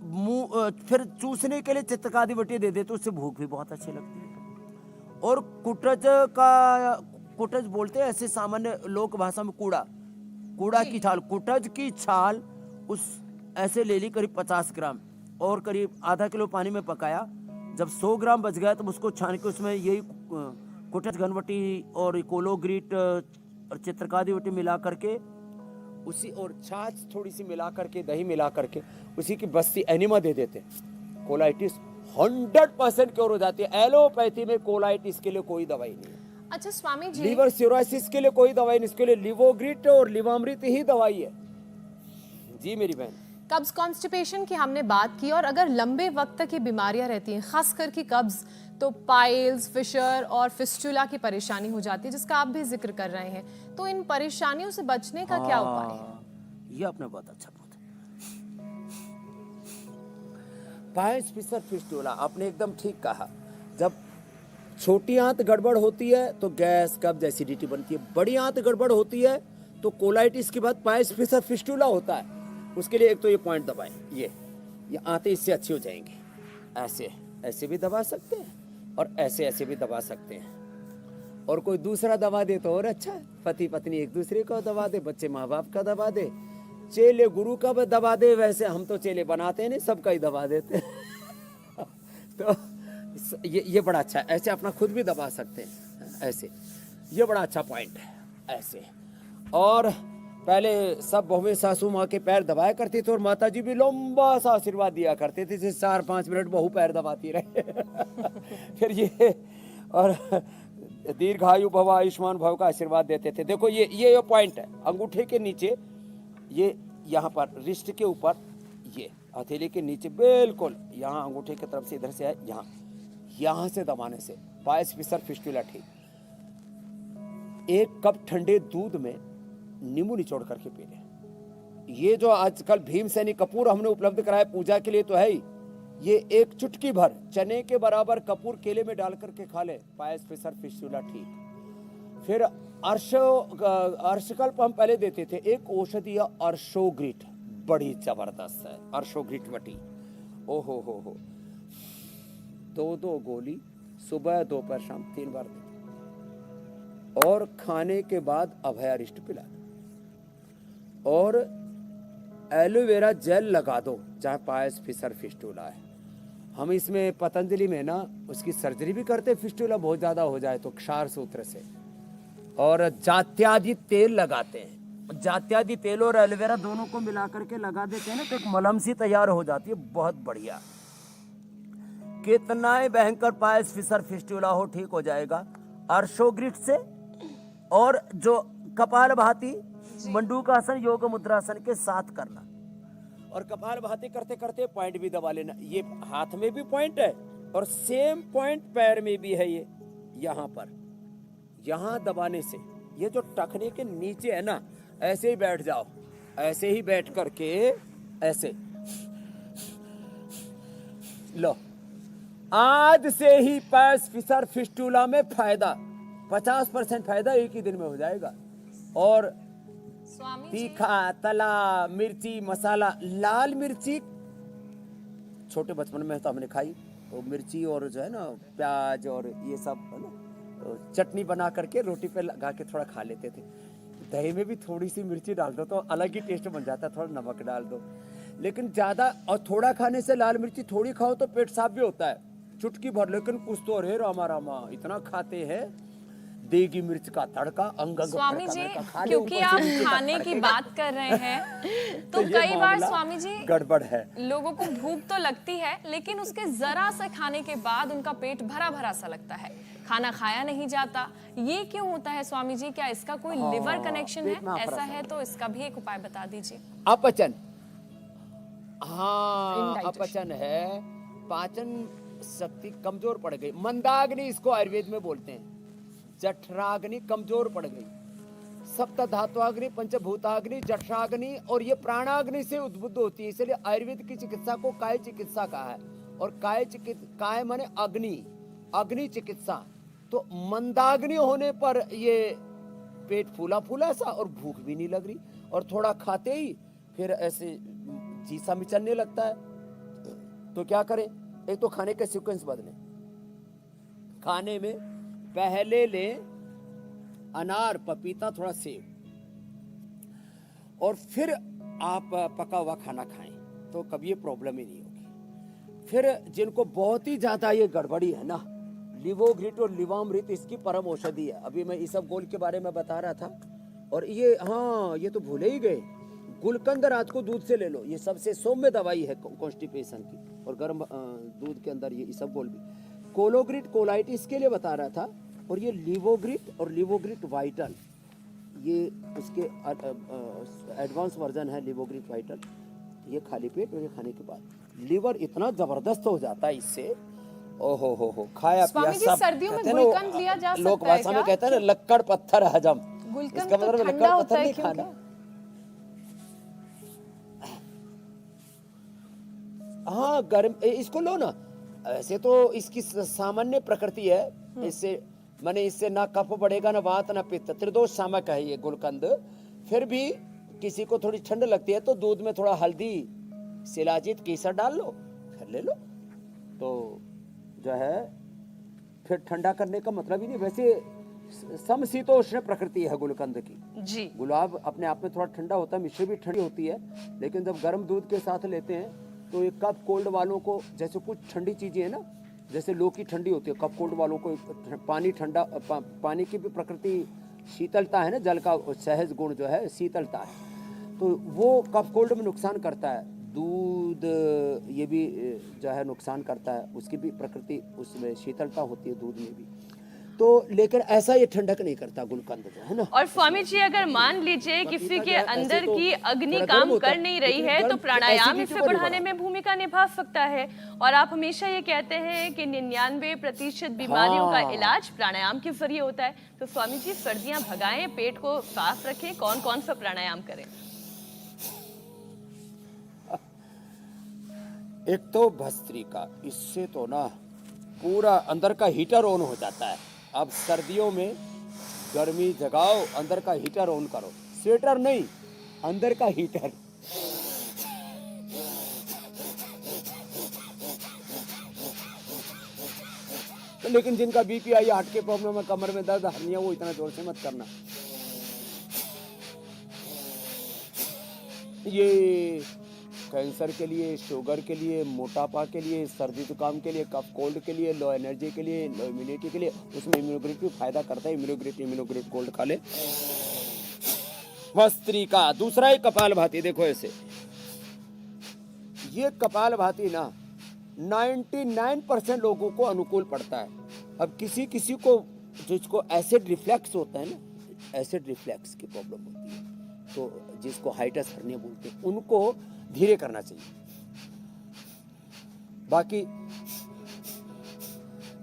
मुंह फिर चूसने के लिए चित्रकादी वटी दे दे तो उससे भूख भी बहुत अच्छी लगती है। और कुटज बोलते हैं ऐसे सामान्य लोक भाषा में कूड़ा की छाल, कुटज की छाल उस ऐसे ले ली करीब 50 ग्राम और करीब आधा किलो पानी में पकाया। जब 100 ग्राम बच गया तो उसको छान के उसमें यही कुटज घनवटी और कोलोग्रिट और चित्रकादी वटी मिला करके उसी, और छाछ थोड़ी सी मिला करके, दही मिला करके उसी की बस्ती एनिमा दे देते। कोलाइटिस 100% क्योर हो जाती है। एलोपैथी में कोलाइटिस के लिए कोई दवाई नहीं है। अच्छा स्वामी जी, लीवर सिरोसिस के लिए कोई दवाई नहीं, इसके लिए लिवोग्रिट और लिवामृत ही दवाई है। जी मेरी बहन, कब्ज कॉन्स्टिपेशन की हमने बात की, और अगर लंबे वक्त तक ये बीमारियां रहती हैं, खास करके कब्ज, तो पाइल्स, फिशर और फिस्टुला की परेशानी हो जाती है जिसका आप भी जिक्र कर रहे हैं। तो इन परेशानियों से बचने का क्या उपाय है? ये आपने बहुत अच्छा पूछा। पाइल्स, फिशर, फिस्टुला आपने एकदम ठीक कहा। जब छोटी आंत गड़बड़ होती है तो गैस, कब्ज, एसिडिटी बनती है। बड़ी आंत गड़बड़ होती है तो कोलाइटिस के बाद पाइल्स, फिशर, फिस्टुला होता है। उसके लिए एक तो ये पॉइंट दबाएं, ये आंतें इससे अच्छी हो जाएंगी। ऐसे भी दबा सकते हैं और ऐसे भी दबा सकते हैं। और कोई दूसरा दबा दे तो और अच्छा है। पति पत्नी एक दूसरे को दबा दे, बच्चे माँ बाप का दबा दे, चेले गुरु का दबा दे। वैसे हम तो चेले बनाते नहीं, सबका ही दबा देते तो ये बड़ा अच्छा है। ऐसे अपना खुद भी दबा सकते हैं ऐसे, ये बड़ा अच्छा पॉइंट है ऐसे। और पहले सब बहुएं सासू माँ के पैर दबाया करती थी और माता जी भी लंबा सा आशीर्वाद दिया करते थे, जैसे 4-5 मिनट बहू पैर दबाती रहे फिर ये और दीर्घायु भव, आयुष्मान भव का आशीर्वाद देते थे। देखो ये पॉइंट है, अंगूठे के नीचे, ये यहाँ पर रिस्ट के ऊपर, ये हथेली के नीचे बिल्कुल यहाँ अंगूठे की तरफ से इधर से है, यहाँ से दबाने से पाइल्स, फिशर, फिस्टुला ठीक। 1 कप ठंडे दूध में नींबू निचोड़ करके पी लें। ये जो आजकल भीमसेनी कपूर हमने उपलब्ध कराया पूजा के लिए तो है ही, ये 1 चुटकी भर चने के बराबर कपूर केले में डाल करके खा ले, पाइल्स, फिशर, फिस्टुला ठीक। फिर अर्शकल्प हम पहले देते थे, एक औषधि अर्शोग्रिट, बड़ी जबरदस्त है अर्शोग्रिट वटी। ओ हो 2 गोली सुबह, दोपहर, शाम 3 बार देते। और खाने के बाद अभयारिष्ट पिला दो और एलोवेरा जेल लगा दो जहाँ पाइल्स, फिशर, फिस्टुला है। हम इसमें पतंजलि में ना उसकी सर्जरी भी करते, फिस्टुला बहुत ज्यादा हो जाए तो क्षार सूत्र से। और जात्यादि तेल लगाते हैं, जात्यादि तेल और एलोवेरा दोनों को मिला करके लगा देते हैं ना तो एक मलहम सी तैयार हो जाती है, बहुत बढ़िया। कितना ही भयंकर पाइल्स, फिशर, फिस्टुला हो ठीक हो जाएगा अर्शोग्रिट से। और जो कपालभाति, मंडूकासन, योग मुद्रासन के साथ करना। और कपालभाति करते करते पॉइंट भी दबा लेना। ये हाथ में भी पॉइंट है और सेम पॉइंट पैर में भी है। ये यहाँ पर, यहाँ दबाने से ये जो टखने के नीचे है ना, ऐसे ही बैठ जाओ, ऐसे ही बैठ करके ऐसे लो। आज से ही पाइल्स, फिशर, फिस्टुला में फायदा। 50% फायदा एक ही दिन में हो जाएगा। और स्वामी जी, तीखा, तला, मिर्ची, मसाला, लाल मिर्ची छोटे बचपन में तो हमने खाई, तो मिर्ची और जो है ना प्याज और ये सब है ना चटनी बना करके रोटी पे लगा के थोड़ा खा लेते थे। दही में भी थोड़ी सी मिर्ची डाल दो तो अलग ही टेस्ट बन जाता है, थोड़ा नमक डाल दो। लेकिन ज़्यादा और थोड़ा खाने से, लाल मिर्ची थोड़ी खाओ तो पेट साफ भी होता है, चुटकी भर। लेकिन कुछ तो अरे रामा रामा इतना खाते हैं, देगी मिर्च का तड़का, अंग अंग स्वामी फड़का जी, फड़का खा ले, क्योंकि ऊपर से आप नीचे तक खाने की फड़केगा। बात कर रहे हैं तो ये कई बार मामला स्वामी जी गड़बड़ है। लोगों को भूख तो लगती है, लेकिन उसके जरा से खाने के बाद उनका पेट भरा भरा सा लगता है, खाना खाया नहीं जाता। ये क्यों होता है स्वामी जी? क्या इसका कोई लिवर कनेक्शन पेट में है? आफरा ऐसा सा है तो इसका भी एक उपाय बता दीजिए। अपचन, हाँ Indigestion. अपचन है, पाचन शक्ति कमजोर पड़ गई। मंदाग्नि इसको आयुर्वेद में बोलते हैं। जठराग्नि कमजोर पड़ गई। सप्त धातुअग्नि, पंचभूताग्नि, जठराग्नि और ये प्राणाग्नि से उद्बुद्ध होती है। इसलिए आयुर्वेद की चिकित्सा को काय चिकित्सा कहा है। और काय माने अग्नि, अग्नि चिकित्सा। तो मंदाग्नि होने पर ये पेट फूला फूला सा और भूख भी नहीं लग रही, और थोड़ा खाते ही फिर ऐसे जीसा मिचलने लगता है। तो क्या करें? एक तो खाने का सीक्वेंस बदले। खाने में पहले ले अनार, पपीता, थोड़ा सेब, और फिर आप पका हुआ खाना खाएं तो कभी ये प्रॉब्लम ही नहीं होगी। फिर जिनको बहुत ही ज्यादा ये गड़बड़ी है ना, लिवोग्रिट और लिवामृत इसकी परम औषधि है। अभी मैं इसबगोल के बारे में बता रहा था, और ये हाँ ये तो भूले ही गए, गुलकंद रात को दूध से ले लो, ये सबसे सौम्य दवाई है कॉन्स्टिपेशन की। और गर्म दूध के अंदर ये इसबगोल भी। कोलोग्रिट कोलाइटिस के लिए बता रहा था, और ये लिवोग्रिट और लिवोग्रिट वाइटल, ये उसके एडवांस वर्जन है लिवोग्रिट वाइटल। ये खाली पेट और ये खाने के बाद लिवर इतना जबरदस्त हो जाता है इससे, ओहो हो खाया पिया स्वामी जी, सब। सर्दियों में कहते हैं ना, गुलकंद लिया जा सकता लोक है भाषा में क्या? कहते हैं ना लक्कड़ पत्थर हजम। गुलकंद इसका तो मतलब ठंडा लक्कड़ होता पत्थर है नहीं क्योंकि? खाना। हाँ गर्म, इसको लो ना। ऐसे तो इसकी सामान्य प्रकृति है, इससे माने इससे ना कफ बढ़ेगा, ना वात, ना पित्त, त्रिदोष शामक है ये गुलकंद। फिर भी किसी को थोड़ी ठंड लगती है तो दूध में थोड़ा हल्दी, शिलाजीत, केसर डाल लो, फिर ले लो, तो जो है फिर ठंडा करने का मतलब ही नहीं। वैसे समशीतोष्ण प्रकृति है गुलकंद की। जी गुलाब अपने आप में थोड़ा ठंडा होता है, मिश्री भी ठंडी होती है, लेकिन जब गर्म दूध के साथ लेते हैं तो एक कप कोल्ड वालों को, जैसे कुछ ठंडी चीजें हैं ना, जैसे लौकी ठंडी होती है, कप कोल्ड वालों को पानी ठंडा, पानी की भी प्रकृति शीतलता है ना, जल का सहज गुण जो है शीतलता है, तो वो कप कोल्ड में नुकसान करता है। दूध ये भी जो है नुकसान करता है, उसकी भी प्रकृति, उसमें शीतलता होती है दूध में भी। तो लेकिन ऐसा ये ठंडक नहीं करता गुलकंद जो है ना। और स्वामी जी, अगर मान लीजिए किसी के अंदर तो की अग्नि थोड़ा काम गर्म होता कर है, नहीं रही लेकिन है गर्म तो प्राणायाम acidity इसे को नहीं बढ़ाने में भूमिका निभा सकता है। और आप हमेशा ये कहते हैं कि 99% बीमारियों का हाँ। इलाज प्राणायाम के जरिए होता है। तो स्वामी जी, सर्दियां भगाएं, पेट को साफ रखें, कौन कौन सा प्राणायाम करें? एक तो भस्त्रिका, इससे तो ना पूरा अंदर का हीटर ऑन हो जाता है। अब सर्दियों में गर्मी जगाओ, अंदर का हीटर ऑन करो, स्वेटर नहीं, अंदर का हीटर। लेकिन जिनका बीपी आई, हार्ट के प्रॉब्लम है, कमर में दर्द, हर्निया, वो इतना जोर से मत करना। ये कैंसर के लिए, शुगर के लिए, मोटापा के लिए, सर्दी जुकाम के लिए, कफ कोल्ड के लिए, लो एनर्जी के लिए, लो इम्यूनिटी के लिए, उसमें इम्यूनोग्रिट भी फायदा करता है। इम्यूनोग्रिट कोल्ड खा ले। भस्त्रिका। दूसरा है कपालभाति। देखो ऐसे, ये कपालभाति ना 99% लोगों को अनुकूल पड़ता है। अब किसी किसी को जिसको एसिड रिफ्लेक्स होता है ना, एसिड रिफ्लेक्स की प्रॉब्लम होती है, तो जिसको हाइटस हर्निया बोलते हैं, उनको धीरे करना चाहिए। बाकी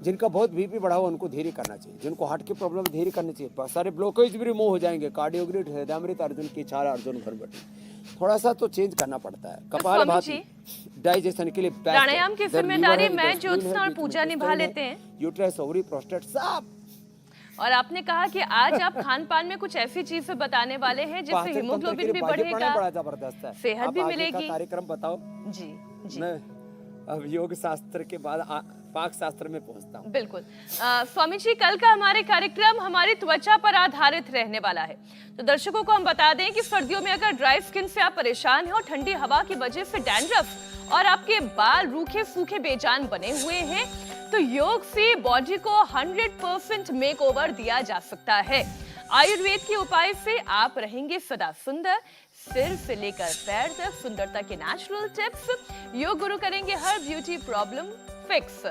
जिनका बहुत बीपी बढ़ा हुआ उनको धीरे करना चाहिए। जिनको हार्ट की प्रॉब्लम धीरे करनी चाहिए। सारे ब्लॉकेज भी रिमूव हो जाएंगे। कार्डियोग्रिड, हृदयामृत, अर्जुन की छाला, अर्जुन भरभटी, थोड़ा सा तो चेंज करना पड़ता है। कपालभाति डाइजेशन के लिए बेस्ट है। प्राणायाम की इधर जिम्मेदारी लीवर है, मैं, इधर स्प्लीन ज्योत्सना और है, बीच में पूजा निभा इंटेस्टाइन है, लेते हैं। यूट्रस, ओवरी, प्रोस्टेट सब। और आपने कहा कि आज आप खान पान में कुछ ऐसी चीजें बताने वाले हैं जिससे पाचन तंत्र के हीमोग्लोबिन लिए भी बाह्य प्राणायाम बड़ा बढ़ेगा, जबरदस्त है। सेहत अब भी आगे का मिलेगी। कार्यक्रम बताओ। जी जी मैं अब योग शास्त्र के बाद पाक शास्त्र में पहुंचता हूँ। बिल्कुल। स्वामी जी, कल का हमारे कार्यक्रम हमारी त्वचा पर आधारित रहने वाला है। तो दर्शकों को हम बता दें कि सर्दियों में अगर ड्राई स्किन से आप परेशान हैं और ठंडी हवा की वजह से डैंड्रफ और आपके बाल रूखे सूखे बेजान बने हुए हैं, तो योग से बॉडी को 100% मेकओवर दिया जा सकता है। आयुर्वेद के उपाय से आप रहेंगे सदा सुंदर। सिर से लेकर पैर तक सुंदरता के नेचुरल टिप्स योग गुरु करेंगे हर ब्यूटी प्रॉब्लम फिक्स।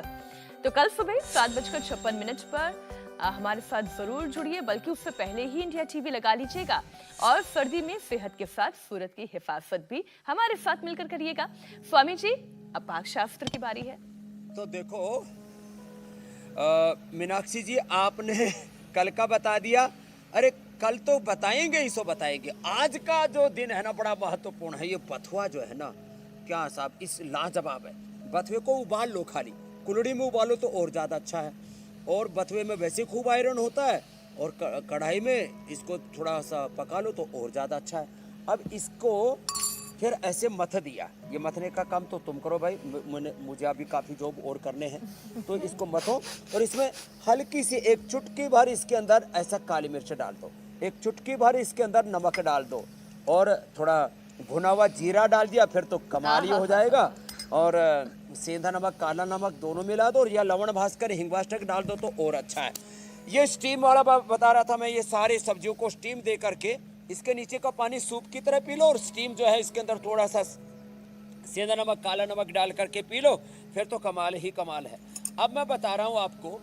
तो कल सुबह 7:56 पर हमारे साथ जरूर जुड़िए, बल्कि उससे पहले ही इंडिया टीवी लगा लीजिएगा और सर्दी में सेहत के साथ सूरत की हिफाजत भी हमारे साथ मिलकर करिएगा। स्वामी जी, अब पाक शास्त्र की बारी है। तो देखो मीनाक्षी जी, आपने कल का बता दिया। अरे कल तो बताएंगे ही, सो बताएंगे। आज का जो दिन है ना, बड़ा महत्वपूर्ण है। ये बथुआ जो है ना, क्या साहब, इस लाजवाब है। बथुए को उबाल लो, खाली कुल्हड़ी में उबालो तो और ज़्यादा अच्छा है। और बथुए में वैसे खूब आयरन होता है, और कढ़ाई में इसको थोड़ा सा पका लो तो और ज़्यादा अच्छा है। अब इसको फिर ऐसे मथ दिया। ये मथने का काम तो तुम करो भाई, मुझे अभी काफ़ी जॉब और करने हैं। तो इसको मथो और इसमें हल्की सी एक चुटकी भर इसके अंदर ऐसा काली मिर्च डाल दो, एक चुटकी भर इसके अंदर नमक डाल दो, और थोड़ा भुना हुआ जीरा डाल दिया, फिर तो कमाल ही हो जाएगा। और सेंधा नमक, काला नमक दोनों मिला दो, और या लवण भास्कर हिंगवाष्टक डाल दो तो और अच्छा है। ये स्टीम वाला बता रहा था मैं। ये सारे सब्जियों को स्टीम दे करके इसके नीचे का पानी सूप की तरह पी लो, और स्टीम जो है इसके अंदर थोड़ा सा सेंधा नमक, काला नमक डाल करके पी लो, फिर तो कमाल ही कमाल है। अब मैं बता रहा हूँ आपको,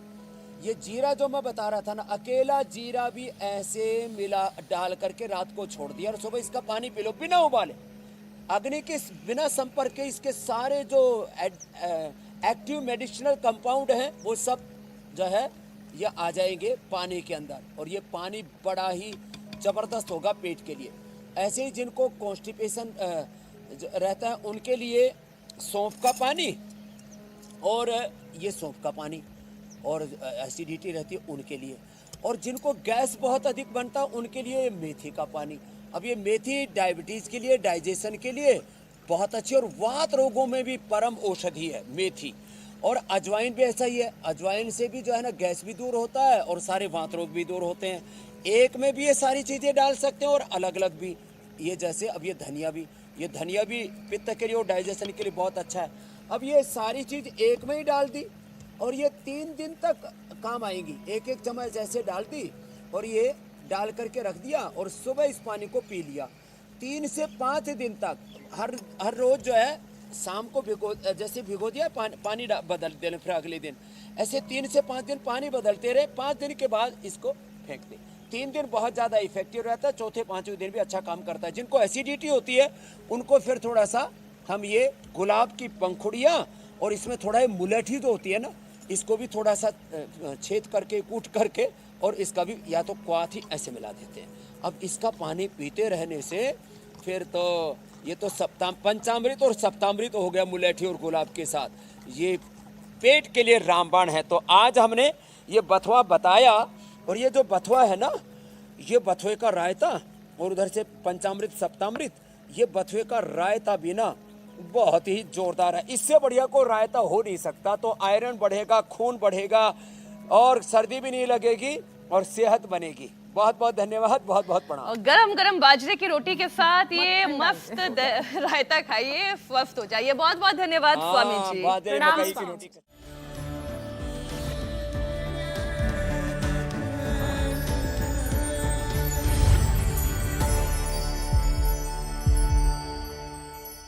ये जीरा जो मैं बता रहा था ना, अकेला जीरा भी ऐसे मिला डाल करके रात को छोड़ दिया और सुबह इसका पानी पी लो बिना उबाले। अग्नि के बिना संपर्क के इसके सारे जो एक्टिव मेडिसिनल कंपाउंड हैं वो सब जो है ये आ जाएंगे पानी के अंदर, और ये पानी बड़ा ही ज़बरदस्त होगा पेट के लिए। ऐसे ही जिनको कॉन्स्टिपेशन रहता है उनके लिए सौंफ का पानी, और ये सौंफ का पानी, और एसिडिटी रहती है उनके लिए, और जिनको गैस बहुत अधिक बनता है उनके लिए मेथी का पानी। अब ये मेथी डायबिटीज़ के लिए, डाइजेशन के लिए बहुत अच्छी, और वात रोगों में भी परम औषधि है मेथी। और अजवाइन भी ऐसा ही है। अजवाइन से भी जो है ना गैस भी दूर होता है और सारे वात रोग भी दूर होते हैं। एक में भी ये सारी चीज़ें डाल सकते हैं और अलग अलग भी। ये जैसे अब ये धनिया भी पित्त के लिए और डाइजेशन के लिए बहुत अच्छा है। अब ये सारी चीज़ एक में ही डाल दी और ये 3 दिन तक काम आएंगी। एक एक चम्मच जैसे डाल दी और ये डाल करके रख दिया, और सुबह इस पानी को पी लिया। 3 से 5 दिन तक हर रोज जो है शाम को भिगो दिया, पानी बदल देना, फिर अगले दिन ऐसे 3 से 5 दिन पानी बदलते रहे। 5 दिन के बाद इसको फेंक दें। 3 दिन बहुत ज़्यादा इफेक्टिव रहता है, चौथे 5वें दिन भी अच्छा काम करता है। जिनको एसिडिटी होती है उनको फिर थोड़ा सा हम ये गुलाब की पंखुड़ियाँ और इसमें थोड़ा मुलेठी जो होती है ना, इसको भी थोड़ा सा छेद करके कूट करके और इसका भी या तो क्वाथ ही ऐसे मिला देते हैं। अब इसका पानी पीते रहने से फिर तो ये तो पंचामृत और सप्तामृत हो गया मुलेठी और गुलाब के साथ। ये पेट के लिए रामबाण है। तो आज हमने ये बथुआ बताया, और ये जो बथुआ है ना, ये बथुए का रायता और उधर से पंचामृत सप्तामृत, ये बथुए का रायता भी ना बहुत ही जोरदार है। इससे बढ़िया कोई रायता हो नहीं सकता। तो आयरन बढ़ेगा, खून बढ़ेगा और सर्दी भी नहीं लगेगी और सेहत बनेगी। बहुत बहुत धन्यवाद, बहुत बहुत प्रणाम। और गरम गरम बाजरे की रोटी के साथ ये मस्त रायता खाइए, स्वस्थ हो जाइए। बहुत बहुत धन्यवाद स्वामी जी। बाजरे मकई की रोटी।